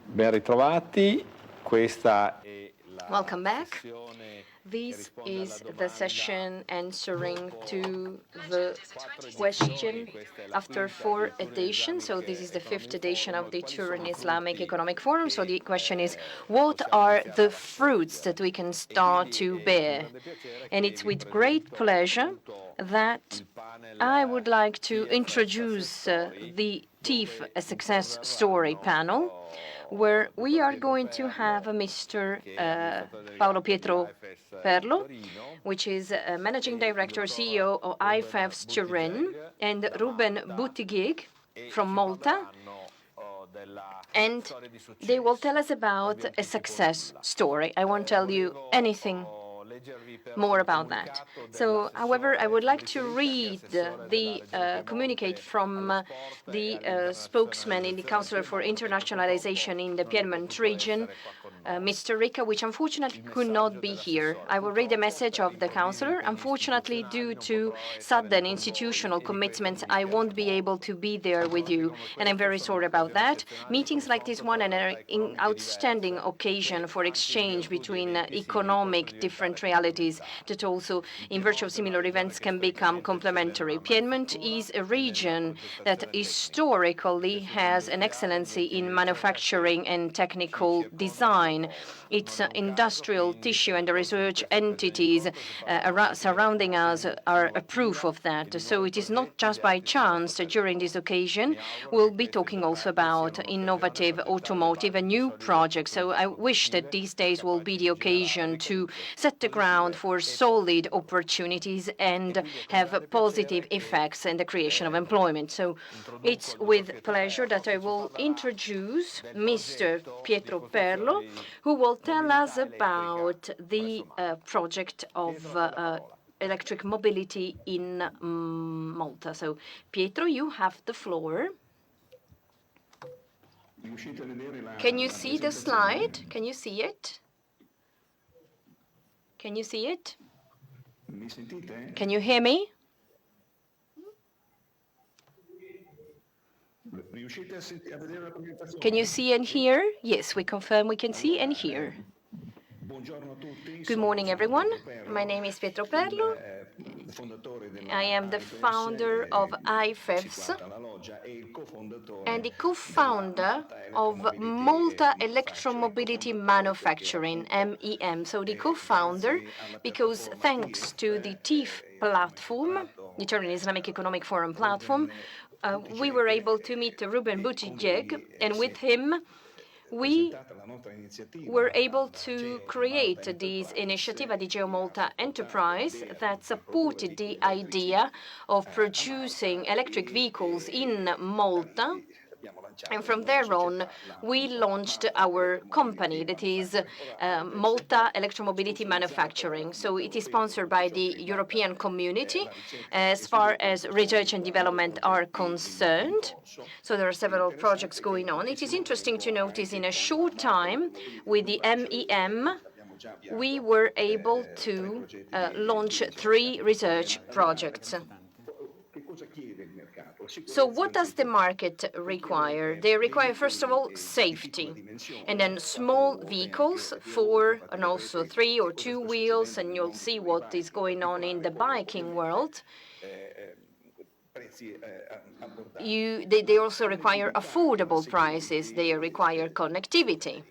Ben ritrovati, questa è la Welcome back. sessione This is the session answering to the question after 4 editions. So this is the 5th edition of the Turin Islamic Economic Forum. So the question is, what are the fruits that we can start to bear? And it's with great pleasure that I would like to introduce the TIEF, a success story panel, where we are going to have Mr. Paolo Pietro Perlo, which is Managing Director, CEO of IFEF's Turin, and Ruben Buttigieg from Malta. And they will tell us about a success story. I won't tell you anything more about that. So, however, I would like to read the communicate from the spokesman in the Council for Internationalization in the Piedmont region, Mr. Ricca, which unfortunately could not be here. I will read the message of the councillor. Unfortunately, due to sudden institutional commitments, I won't be able to be there with you, and I'm very sorry about that. Meetings like this one are an outstanding occasion for exchange between economic different realities that also, in virtue of similar events, can become complementary. Piedmont is a region that historically has an excellency in manufacturing and technical design. Its industrial tissue and the research entities surrounding us are a proof of that. So it is not just by chance that during this occasion we'll be talking also about innovative automotive and new projects. So I wish that these days will be the occasion to set the ground for solid opportunities and have positive effects in the creation of employment. So it's with pleasure that I will introduce Mr. Pietro Perlo, who will tell us about the project of electric mobility in Malta. So, Pietro, you have the floor. Can you see the slide? Can you see it? Can you see it? Can you hear me? Can you see and hear? Yes, we confirm we can see and hear. Good morning, everyone. My name is Pietro Perlo. I am the founder of IFEFs and the co-founder of Malta Electromobility Manufacturing, MEM. So the co-founder, because thanks to the TIEF platform, the Turin Islamic Economic Forum platform, we were able to meet Ruben Buttigieg, and with him, we were able to create this initiative at the Geo Malta enterprise that supported the idea of producing electric vehicles in Malta. And from there on, we launched our company, that is Malta Electromobility Manufacturing. So it is sponsored by the European Community as far as research and development are concerned. So there are several projects going on. It is interesting to notice in a short time with the MEM, we were able to launch 3 research projects. So what does the market require? They require, first of all, safety, and then small vehicles, 4 and also 3 or 2 wheels, and you'll see what is going on in the biking world. They also require affordable prices. They require connectivity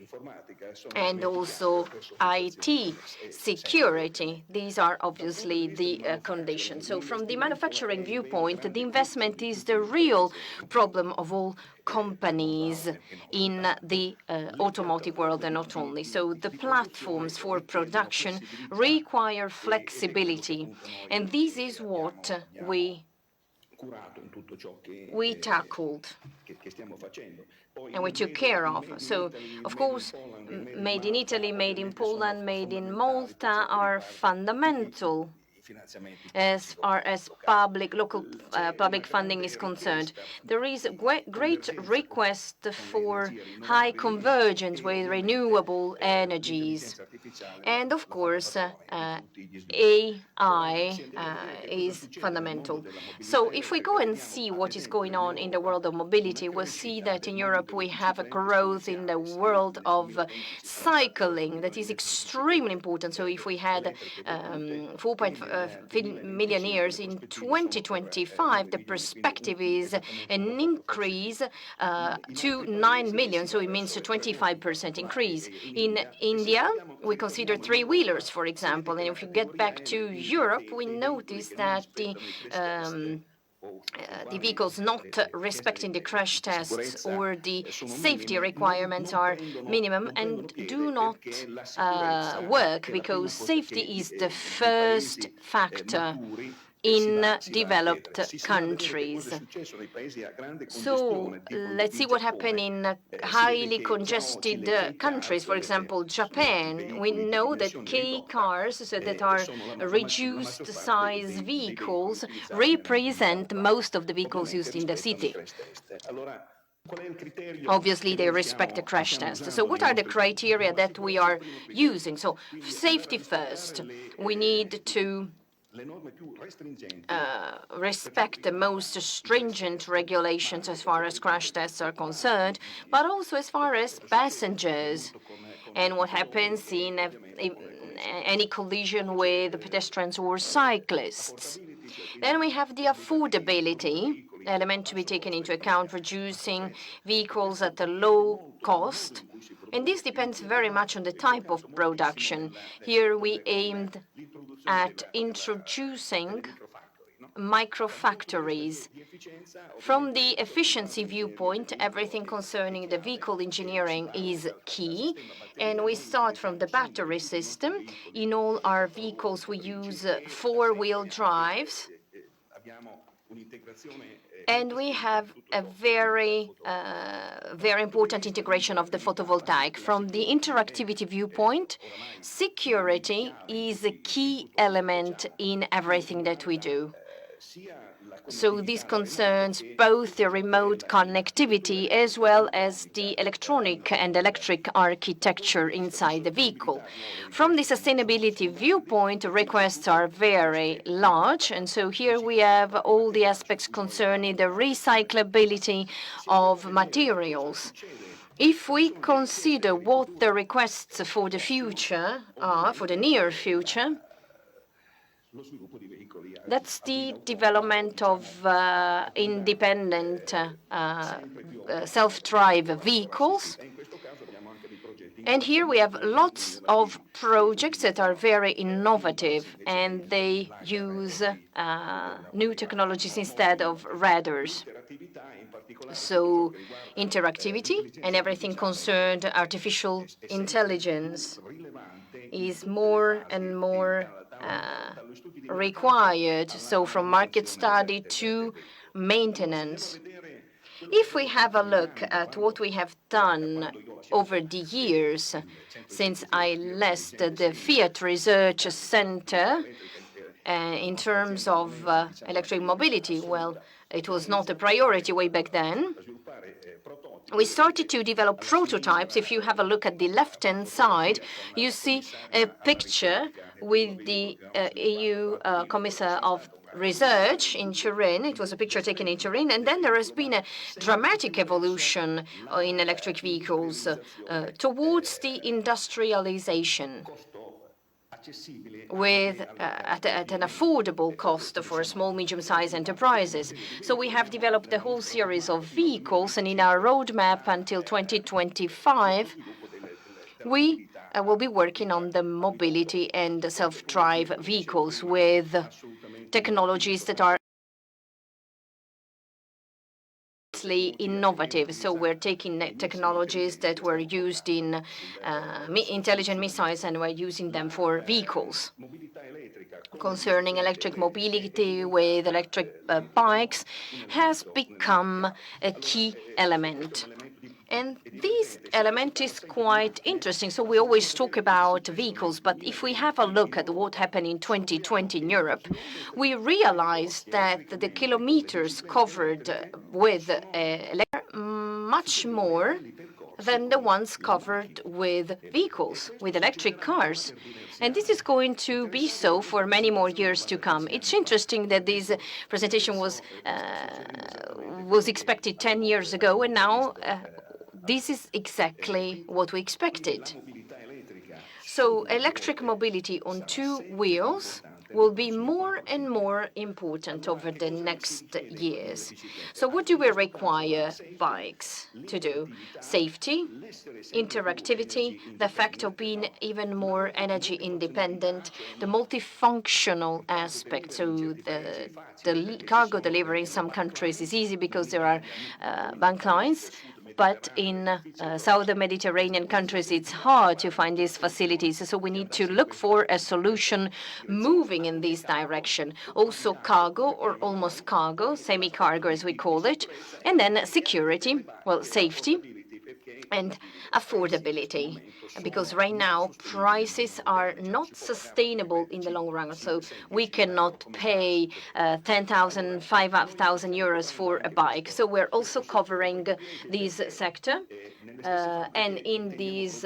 and also IT security. These are obviously the conditions. So from the manufacturing viewpoint, the investment is the real problem of all companies in the automotive world, and not only. So the platforms for production require flexibility, and this is what we tackled and we took care of. So, of course, made in Italy, made in Poland, made in Malta are fundamental as far as local public funding is concerned. There is a great request for high convergence with renewable energies. And of course, AI is fundamental. So if we go and see what is going on in the world of mobility, we'll see that in Europe we have a growth in the world of cycling that is extremely important. So if we had 4.5 million years in 2025, the perspective is an increase to 9 million. So it means a 25% increase. In India, we consider three-wheelers, for example. And if you get back to Europe, we notice that the vehicles not respecting the crash tests or the safety requirements are minimum and do not work, because safety is the first factor in developed countries. So let's see what happened in highly congested countries. For example, Japan. We know that K cars, so that are reduced size vehicles, represent most of the vehicles used in the city. Obviously, they respect the crash test. So what are the criteria that we are using? So safety first. We need to respect the most stringent regulations as far as crash tests are concerned, but also as far as passengers and what happens in any collision with pedestrians or cyclists. Then we have the affordability element to be taken into account, reducing vehicles at a low cost. And this depends very much on the type of production. Here we aimed at introducing microfactories. From the efficiency viewpoint, everything concerning the vehicle engineering is key, and we start from the battery system. In all our vehicles, we use four-wheel drives, and we have a very important integration of the photovoltaic. From the interactivity viewpoint, security is a key element in everything that we do. So this concerns both the remote connectivity as well as the electronic and electric architecture inside the vehicle. From the sustainability viewpoint, requests are very large, and so here we have all the aspects concerning the recyclability of materials. If we consider what the requests for the future are, for the near future, that's the development of independent self-drive vehicles. And here we have lots of projects that are very innovative, and they use new technologies instead of radars. So interactivity and everything concerned artificial intelligence is more and more required, so from market study to maintenance. If we have a look at what we have done over the years since I left the Fiat Research Center in terms of electric mobility, well, it was not a priority way back then. We started to develop prototypes. If you have a look at the left-hand side, you see a picture with the EU Commissar of Research in Turin. It was a picture taken in Turin. And then there has been a dramatic evolution in electric vehicles towards the industrialization with at an affordable cost for small, medium-sized enterprises. So we have developed a whole series of vehicles, and in our roadmap until 2025, we will be working on the mobility and self-drive vehicles with technologies that are innovative. So we're taking technologies that were used in intelligent missiles, and we're using them for vehicles. Concerning electric mobility with electric bikes has become a key element. And this element is quite interesting. So we always talk about vehicles, but if we have a look at what happened in 2020 in Europe, we realized that the kilometers covered with much more than the ones covered with vehicles, with electric cars. And this is going to be so for many more years to come. It's interesting that this presentation was expected 10 years ago, and now this is exactly what we expected. So electric mobility on two wheels will be more and more important over the next years. So what do we require bikes to do? Safety, interactivity, the fact of being even more energy independent, the multifunctional aspect. So the cargo delivery in some countries is easy because there are bank lines. But in southern Mediterranean countries, it's hard to find these facilities. So we need to look for a solution moving in this direction. Also cargo or almost cargo, semi-cargo as we call it. And then security, well, safety and affordability, because right now prices are not sustainable in the long run. So we cannot pay 10,000, 5,000 euros for a bike. So we're also covering this sector. And in these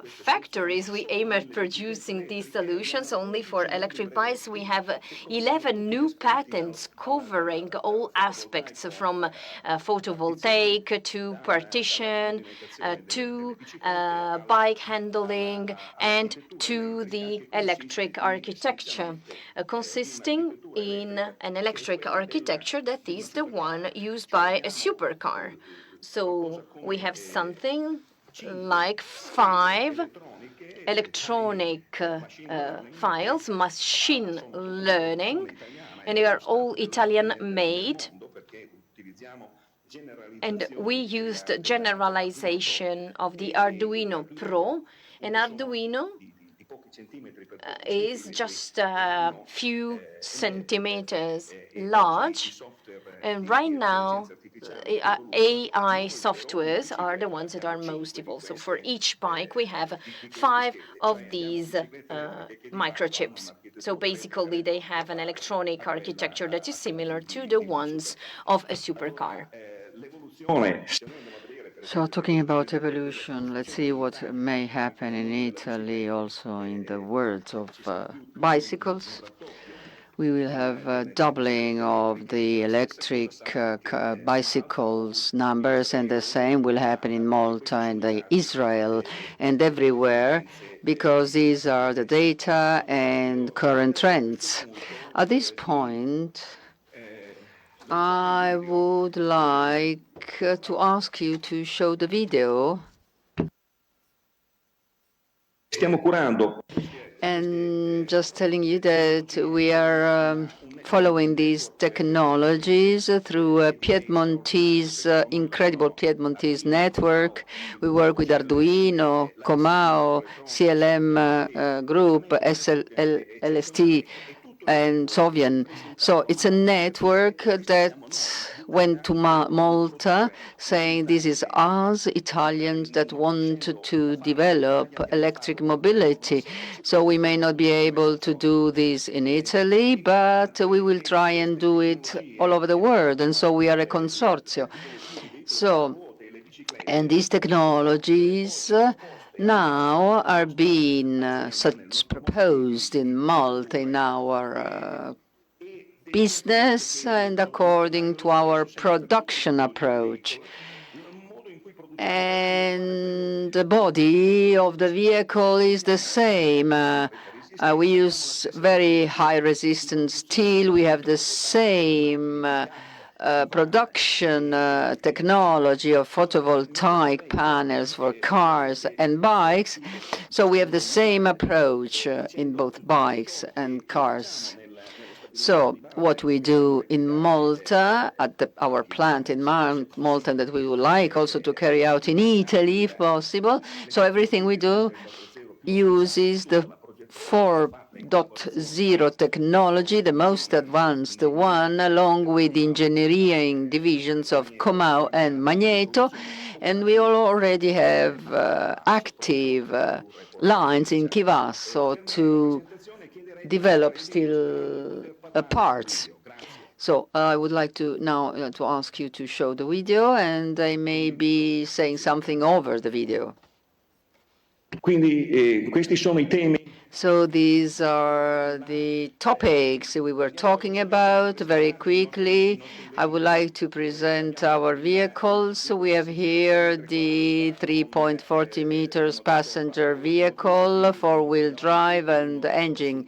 factories, we aim at producing these solutions only for electric bikes. We have 11 new patents covering all aspects from photovoltaic to partition, to bike handling, and to the electric architecture, consisting in an electric architecture that is the one used by a supercar. So we have something like 5 electronic files, machine learning, and they are all Italian made. And we used generalization of the Arduino Pro. And Arduino is just a few centimeters large. And right now, AI softwares are the ones that are most evolved. So for each bike, we have 5 of these microchips. So basically, they have an electronic architecture that is similar to the ones of a supercar. So talking about evolution, let's see what may happen in Italy also in the world of bicycles. We will have a doubling of the electric bicycles numbers, and the same will happen in Malta and Israel and everywhere, because these are the data and current trends. At this point, I would like to ask you to show the video. And just telling you that we are following these technologies through a Piedmontese, incredible Piedmontese network. We work with Arduino, Comao, CLM Group, LST, and Sovian. So it's a network that went to Malta, saying this is us, Italians, that want to develop electric mobility. So we may not be able to do this in Italy, but we will try and do it all over the world. And so we are a consortium. So, and these technologies now are being proposed in Malta in our business and according to our production approach. And the body of the vehicle is the same. We use very high resistance steel. We have the same production technology of photovoltaic panels for cars and bikes. So we have the same approach in both bikes and cars. So what we do in Malta, at our plant in Malta, that we would like also to carry out in Italy if possible. So everything we do uses the 4 2.0 technology, the most advanced one, along with the engineering divisions of Comau and Magneto. And we already have active lines in Chivasso to develop steel parts. So I would like to now to ask you to show the video, and I may be saying something over the video. Questi sono I temi. So these are the topics we were talking about. Very quickly, I would like to present our vehicles. We have here the 3.40 meters passenger vehicle, four-wheel drive and engine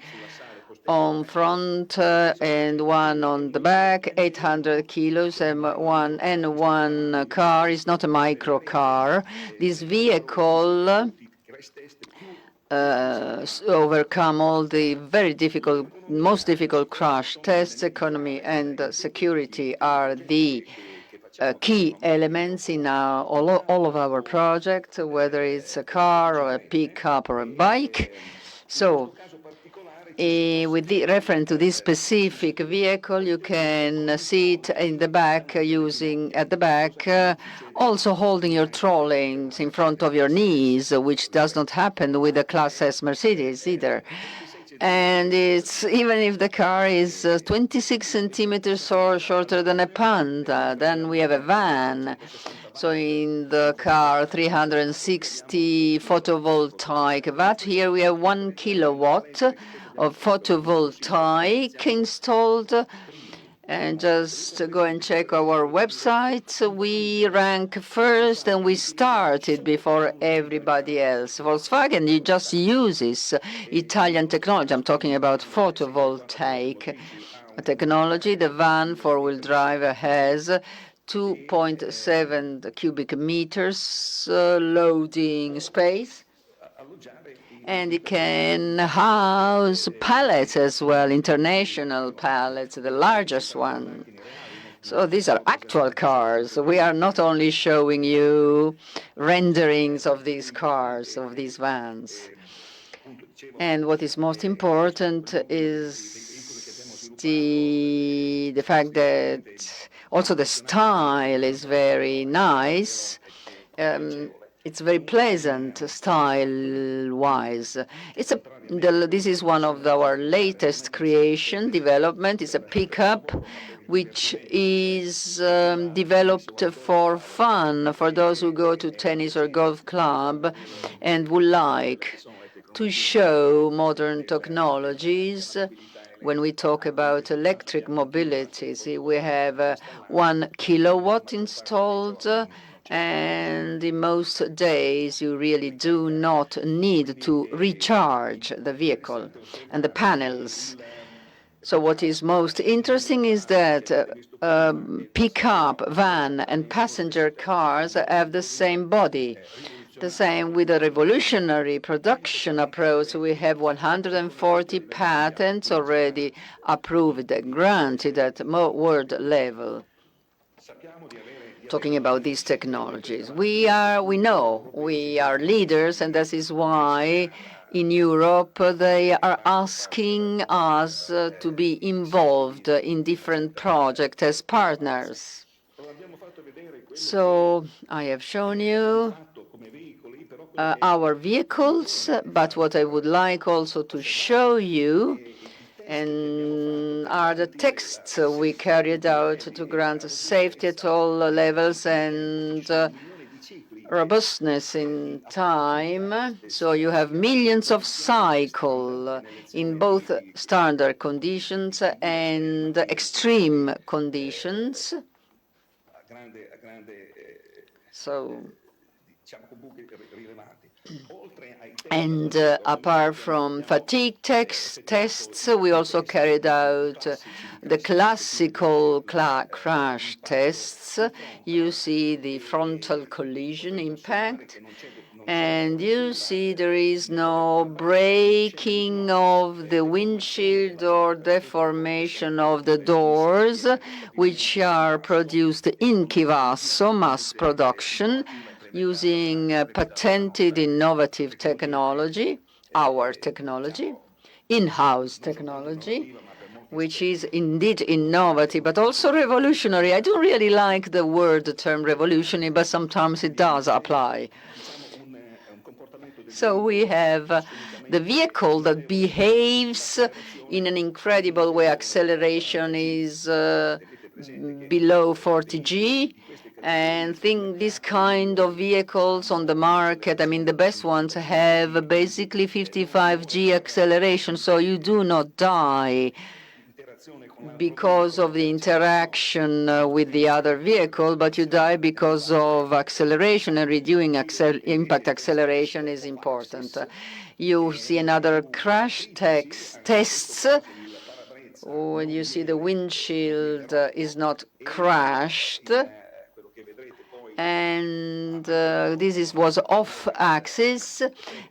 on front and one on the back, 800 kilos, and one car is not a micro car. This vehicle overcome all the very difficult, most difficult crash tests. Economy and security are the key elements in all of our projects, whether it's a car or a pickup or a bike. So with the reference to this specific vehicle, you can see it in the back also holding your trolleys in front of your knees, which does not happen with a Class S Mercedes either. And it's even if the car is 26 centimeters or shorter than a Panda, then we have a van. So in the car, 360 photovoltaic watt. Here we have 1 kilowatt of photovoltaic installed. And just go and check our website. We rank first, and we started before everybody else. Volkswagen just uses Italian technology. I'm talking about photovoltaic technology. The van four-wheel drive has 2.7 cubic meters loading space. And it can house pallets as well, international pallets, the largest one. So these are actual cars. We are not only showing you renderings of these cars, of these vans. And what is most important is the fact that also the style is very nice. It's very pleasant style-wise. This is one of our latest development. It's a pickup which is developed for fun, for those who go to tennis or golf club and would like to show modern technologies. When we talk about electric mobility, see, we have 1 kilowatt installed, and in most days you really do not need to recharge the vehicle and the panels. So what is most interesting is that pickup, van, and passenger cars have the same body. The same with a revolutionary production approach. We have 140 patents already approved and granted at world level. Talking about these technologies, we know we are leaders, and this is why in Europe they are asking us to be involved in different projects as partners. So I have shown you our vehicles, but what I would like also to show you are the texts we carried out to grant safety at all levels and robustness in time. So you have millions of cycles in both standard conditions and extreme conditions. So, and apart from fatigue tests, we also carried out the classical crash tests. You see the frontal collision impact, and you see there is no breaking of the windshield or deformation of the doors, which are produced in Chivasso, mass production, using patented innovative technology, our technology. in-house technology, which is indeed innovative, but also revolutionary. I don't really like the term revolutionary, but sometimes it does apply. So we have the vehicle that behaves in an incredible way. Acceleration is below 40G. And think this kind of vehicles on the market, I mean, the best ones have basically 55G acceleration, so you do not die because of the interaction with the other vehicle, but you die because of acceleration, and reducing impact acceleration is important. You see another crash tests when you see the windshield is not crashed, and was off axis,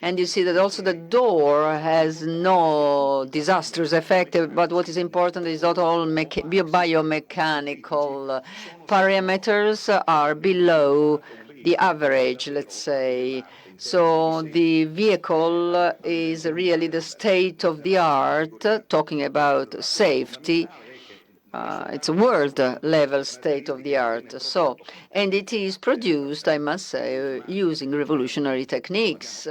and you see that also the door has no disastrous effect, but what is important is not all biomechanical parameters are below the average, let's say. So the vehicle is really the state of the art, talking about safety. It's a world-level state-of-the-art. So, and it is produced, I must say, using revolutionary techniques.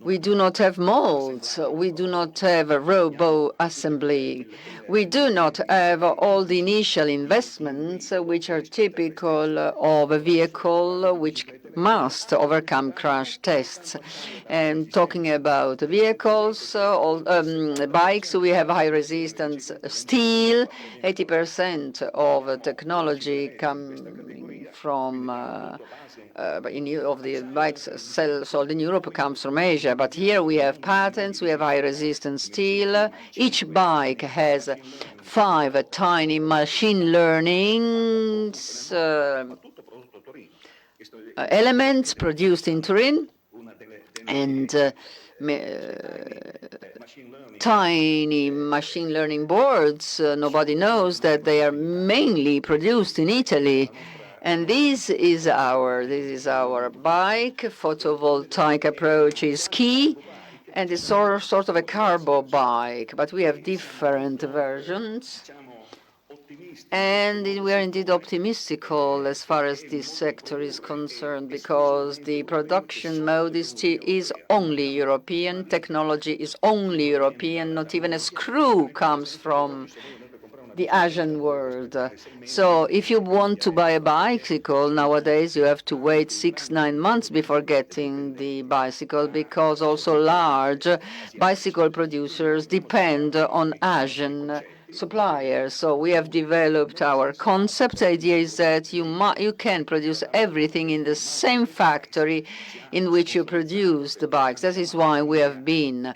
We do not have molds. We do not have a robo assembly. We do not have all the initial investments which are typical of a vehicle which must overcome crash tests. And talking about vehicles, bikes, we have high resistance steel. 80% of technology coming from of the bikes sold in Europe comes from Asia. But here we have patents, we have high resistance steel. Each bike has 5 tiny machine learning elements produced in Turin, and tiny machine learning boards. Nobody knows that they are mainly produced in Italy. And this is our bike. Photovoltaic approach is key, and it's sort of a carbo bike, but we have different versions. And we are indeed optimistical as far as this sector is concerned, because the production mode is only European, technology is only European, not even a screw comes from the Asian world. So if you want to buy a bicycle nowadays, you have to wait 6-9 months before getting the bicycle, because also large bicycle producers depend on Asian suppliers. So we have developed our concept. The idea is that you can produce everything in the same factory in which you produce the bikes. That is why we have been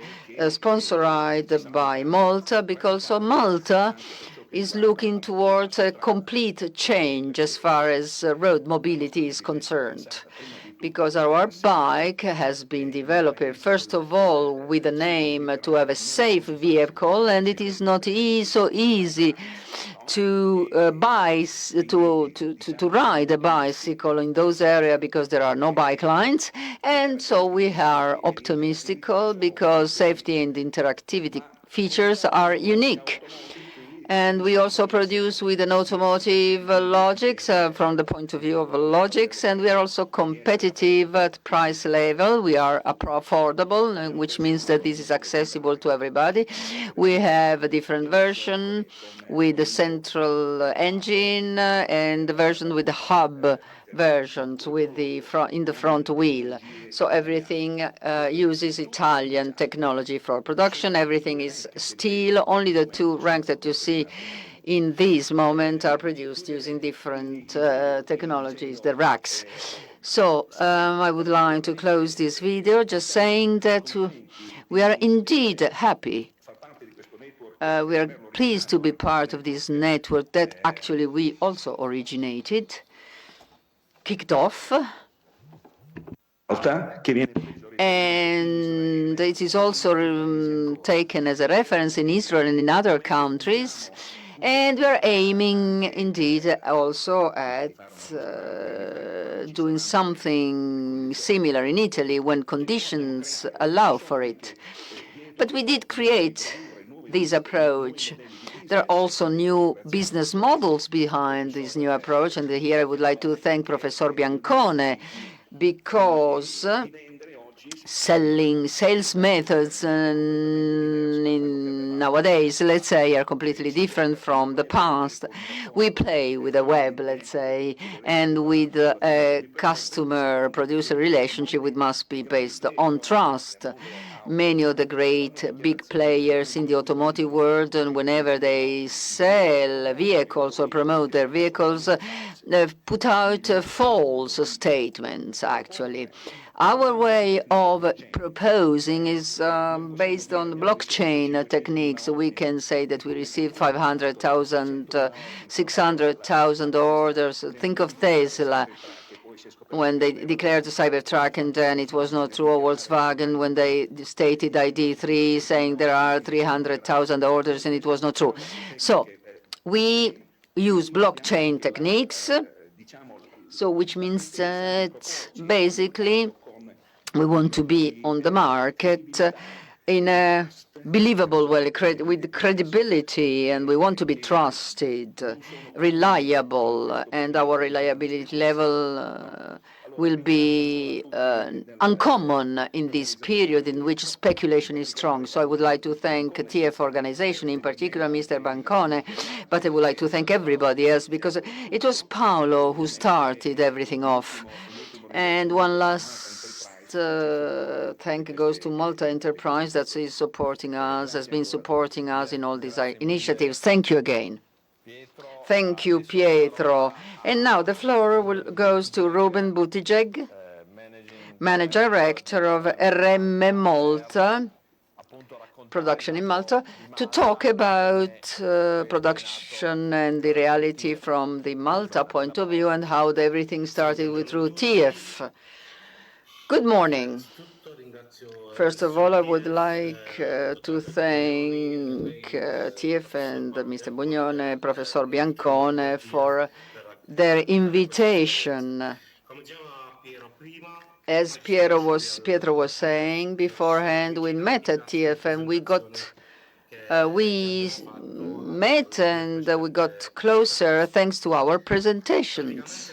sponsored by Malta, because Malta is looking towards a complete change as far as road mobility is concerned, because our bike has been developed, first of all, with the aim to have a safe vehicle, and it is not so easy to ride a bicycle in those areas because there are no bike lines. And so we are optimistic because safety and interactivity features are unique. And we also produce with an automotive logics from the point of view of logics, and we are also competitive at price level. We are affordable, which means that this is accessible to everybody. We have a different version with the central engine and the version with the hub versions with the in the front wheel. So everything uses Italian technology for production. Everything is steel. Only the 2 ranks that you see in this moment are produced using different technologies, the racks. So I would like to close this video just saying that we are indeed happy. We are pleased to be part of this network that actually we also kicked off. And it is also taken as a reference in Israel and in other countries. And we are aiming indeed also at doing something similar in Italy when conditions allow for it. But we did create this approach. There are also new business models behind this new approach, and here I would like to thank Professor Biancone, because sales methods nowadays, let's say, are completely different from the past. We play with the web, let's say, and with a customer-producer relationship, which must be based on trust. Many of the great big players in the automotive world, and whenever they sell vehicles or promote their vehicles, put out false statements, actually. Our way of proposing is based on blockchain techniques. We can say that we received 500,000, 600,000 orders. Think of Tesla, when they declared the Cybertruck, and then it was not true, or Volkswagen when they stated ID3, saying there are 300,000 orders, and it was not true. So we use blockchain techniques, so which means that basically we want to be on the market in a believable way, with credibility, and we want to be trusted, reliable, and our reliability level will be uncommon in this period in which speculation is strong. So I would like to thank TIEF organization, in particular Mr. Biancone, but I would like to thank everybody else, because it was Paolo who started everything off. And one last thank goes to Malta Enterprise that is supporting us, has been supporting us in all these initiatives. Thank you again. Thank you, Pietro. And now the floor goes to Ruben Buttigieg, Manager Director of RM Malta, production in Malta, to talk about production and the reality from the Malta point of view and how everything started through TIEF. Good morning. First of all, I would like to thank TIEF and Mr. Bugnone, Professor Biancone for their invitation. As Pietro was saying beforehand, we met at TIEF and we met and we got closer thanks to our presentations.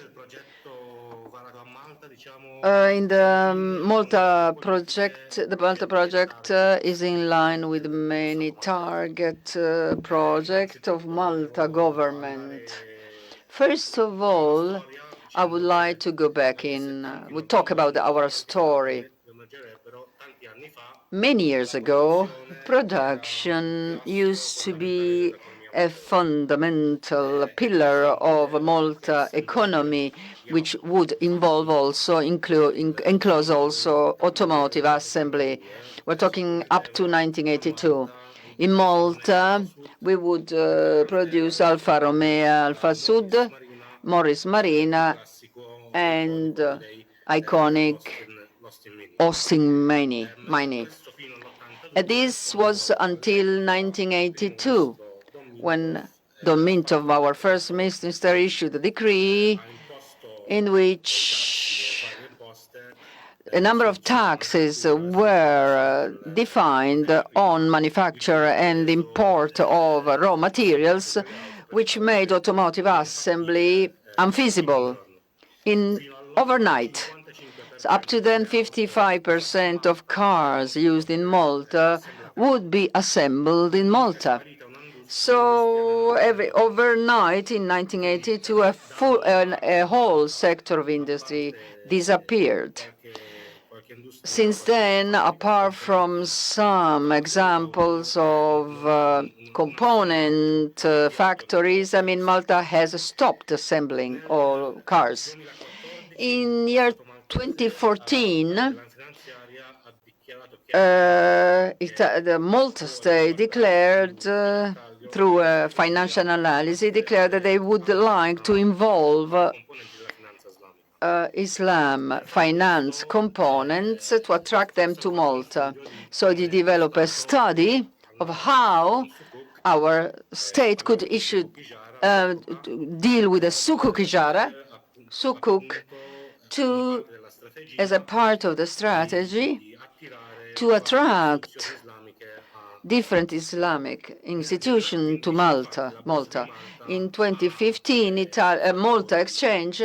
In the Malta project, is in line with many target projects of Malta government. First of all, I would like to go back we talk about our story. Many years ago, production used to be a fundamental pillar of Malta economy, which would involve also enclose also automotive assembly. We're talking up to 1982. In Malta, we would produce Alfa Romeo, Alfa Sud, Morris Marina, and iconic Austin Mini. This was until 1982, when the mint of our first minister issued a decree in which a number of taxes were defined on manufacture and import of raw materials, which made automotive assembly unfeasible overnight. So up to then, 55% of cars used in Malta would be assembled in Malta. So overnight in 1982, a whole sector of industry disappeared. Since then, apart from some examples of component factories, Malta has stopped assembling all cars. In year 2014, the Malta state declared, through a financial analysis, declared that they would like to involve Islam finance components to attract them to Malta. So they developed a study of how our state could deal with the sukuk as a part of the strategy to attract different Islamic institution to Malta. In 2015, Malta Exchange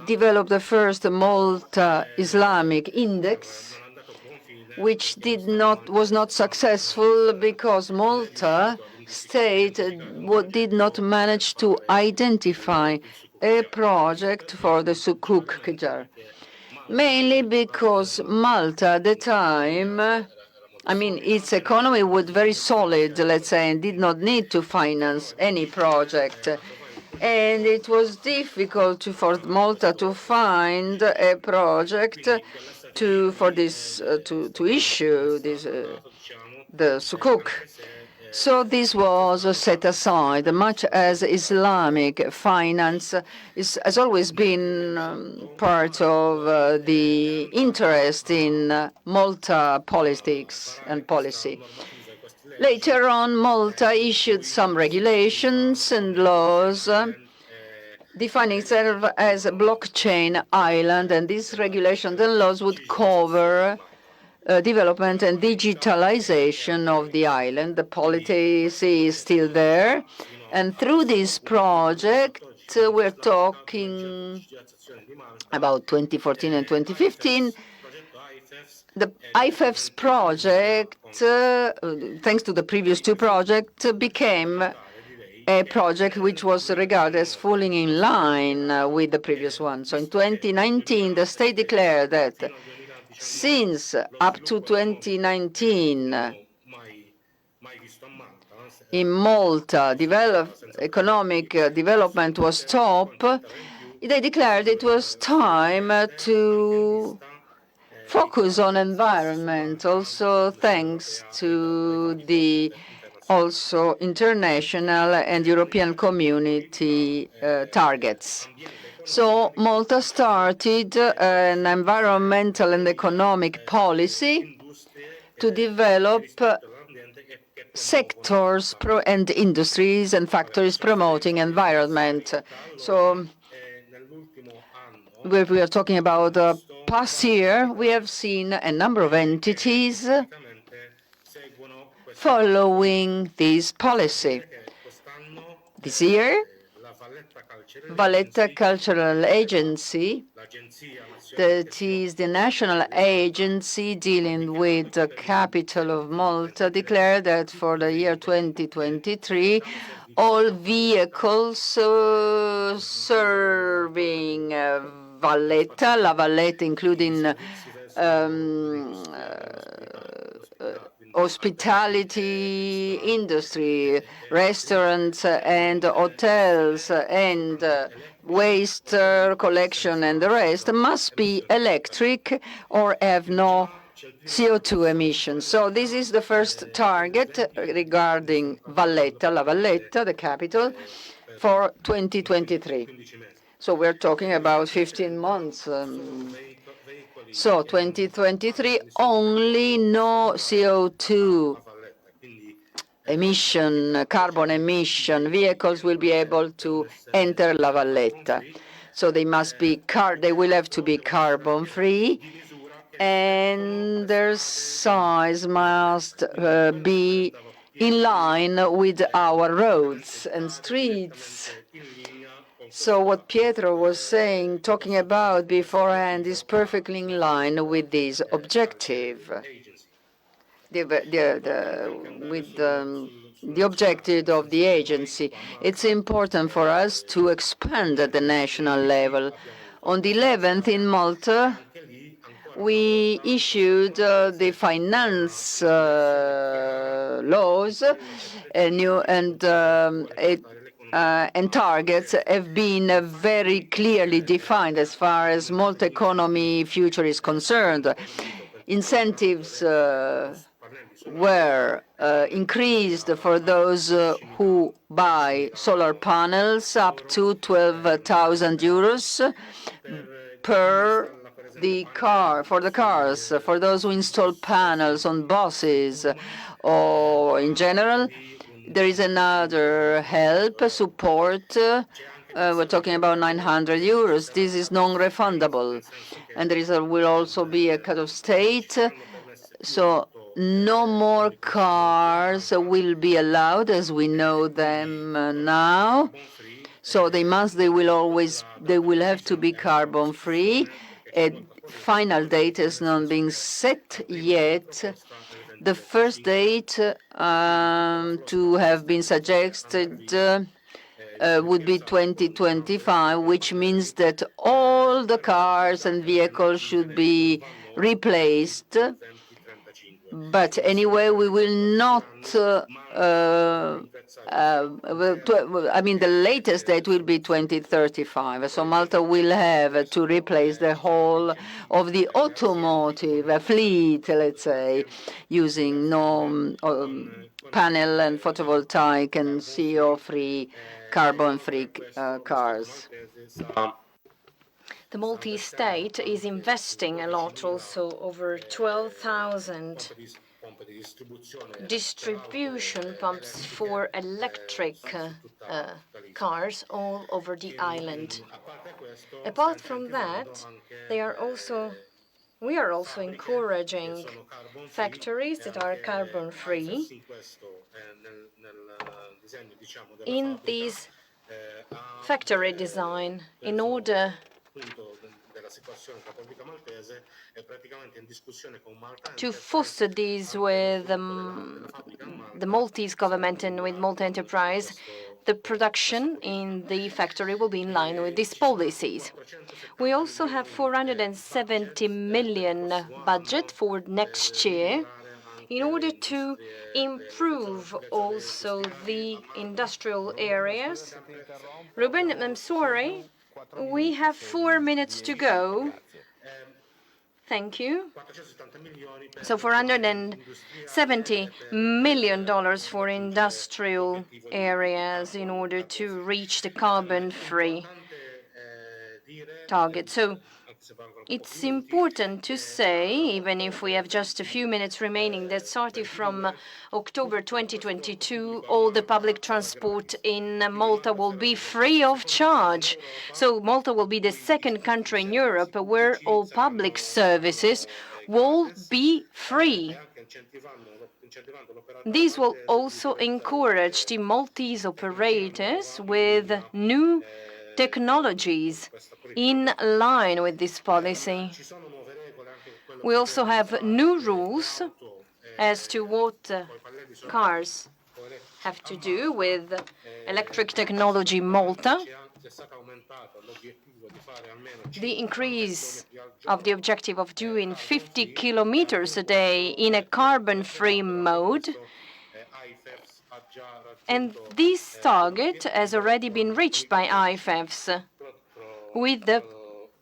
developed the first Malta Islamic Index, which was not successful because Malta state did not manage to identify a project for the Sukuk Kejar, mainly because Malta at the time, its economy was very solid, let's say, and did not need to finance any project. And it was difficult for Malta to find a project to issue the Sukuk. So this was set aside, much as Islamic finance has always been part of the interest in Malta politics and policy. Later on, Malta issued some regulations and laws defining itself as a blockchain island, and these regulations and laws would cover development and digitalization of the island. The policy is still there, and through this project, we're talking about 2014 and 2015. The IFEF's project, thanks to the previous two projects, became a project which was regarded as falling in line with the previous one. So in 2019, the state declared that since up to 2019, in Malta, economic development was top, they declared it was time to focus on environment, also thanks to the international and European community targets. So Malta started an environmental and economic policy to develop sectors and industries and factories promoting environment. So we are talking about the past year, we have seen a number of entities following this policy. This year, Valletta Cultural Agency, that is the national agency dealing with the capital of Malta, declared that for the year 2023, all vehicles serving Valletta, La Valletta, including hospitality industry, restaurants and hotels, and waste collection and the rest, must be electric or have no CO2 emissions. So this is the first target regarding Valletta, La Valletta, the capital, for 2023. So we're talking about 15 months. So 2023, only no CO2 emission, carbon emission vehicles will be able to enter La Valletta. So they will have to be carbon free, and their size must be in line with our roads and streets. So what Pietro was talking about beforehand, is perfectly in line with this objective, with the objective of the agency. It's important for us to expand at the national level. On the 11th in Malta, we issued the finance laws, and targets have been very clearly defined as far as Malta economy future is concerned. Incentives were increased for those who buy solar panels up to 12,000 euros per for the cars, for those who install panels on buses or in general. There is another support. We're talking about 900 euros. This is non-refundable. And will also be a cut of state. So no more cars will be allowed as we know them now. So they will have to be carbon free. A final date has not been set yet. The first date to have been suggested would be 2025, which means that all the cars and vehicles should be replaced. But anyway, we will not, the latest date will be 2035. So Malta will have to replace the whole of the automotive fleet, let's say, using no panel and photovoltaic and CO-free, carbon-free cars. The Maltese state is investing a lot, also over 12,000 distribution pumps for electric cars all over the island. Apart from that, we are also encouraging factories that are carbon-free in this factory design in order to foster these with the Maltese government and with Malta Enterprise. The production in the factory will be in line with these policies. We also have 470 million budget for next year in order to improve also the industrial areas. Ruben, I'm sorry, we have 4 minutes to go. Thank you. So $470 million for industrial areas in order to reach the carbon-free target. So it's important to say, even if we have just a few minutes remaining, that starting from October 2022, all the public transport in Malta will be free of charge. So Malta will be the second country in Europe where all public services will be free. This will also encourage the Maltese operators with new technologies in line with this policy. We also have new rules as to what cars have to do with electric technology Malta. The increase of the objective of doing 50 kilometers a day in a carbon-free mode. And this target has already been reached by IFEFs with the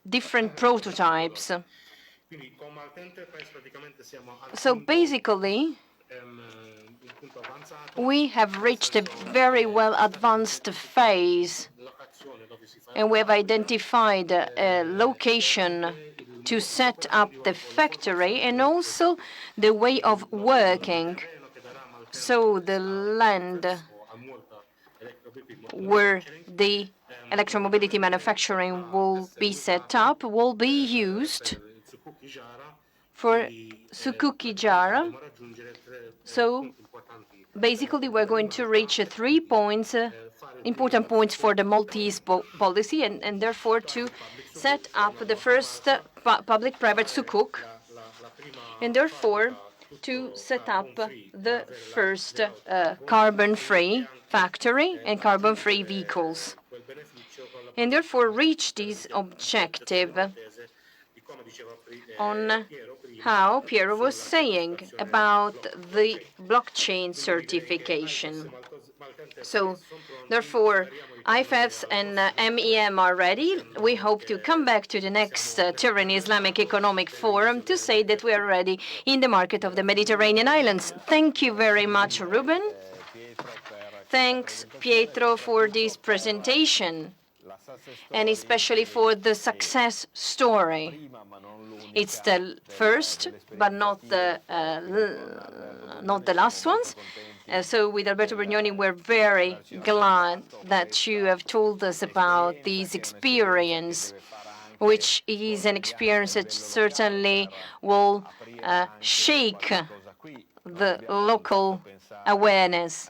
different prototypes. So basically, we have reached a very well advanced phase, and we have identified a location to set up the factory and also the way of working. So the land where the electromobility manufacturing will be set up will be used for Sukuki Jara. So basically, we're going to reach 3 points, important points for the Maltese policy, and therefore to set up the first public-private sukuk, and therefore to set up the first carbon-free factory and carbon-free vehicles, and therefore reach this objective on how Piero was saying about the blockchain certification. So therefore, IFEFs and MEM are ready. We hope to come back to the next Turin Islamic Economic Forum to say that we are ready in the market of the Mediterranean islands. Thank you very much, Ruben. Thanks, Pietro, for this presentation, and especially for the success story. It's the first, but not the last ones. So with Alberto Brignoni, we're very glad that you have told us about this experience, which is an experience that certainly will shake the local awareness.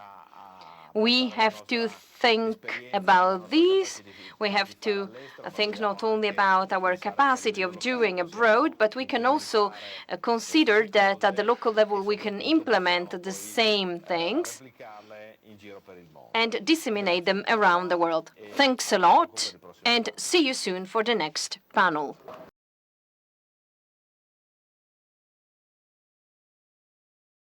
We have to think about these. We have to think not only about our capacity of doing abroad, but we can also consider that at the local level we can implement the same things and disseminate them around the world. Thanks a lot, and see you soon for the next panel.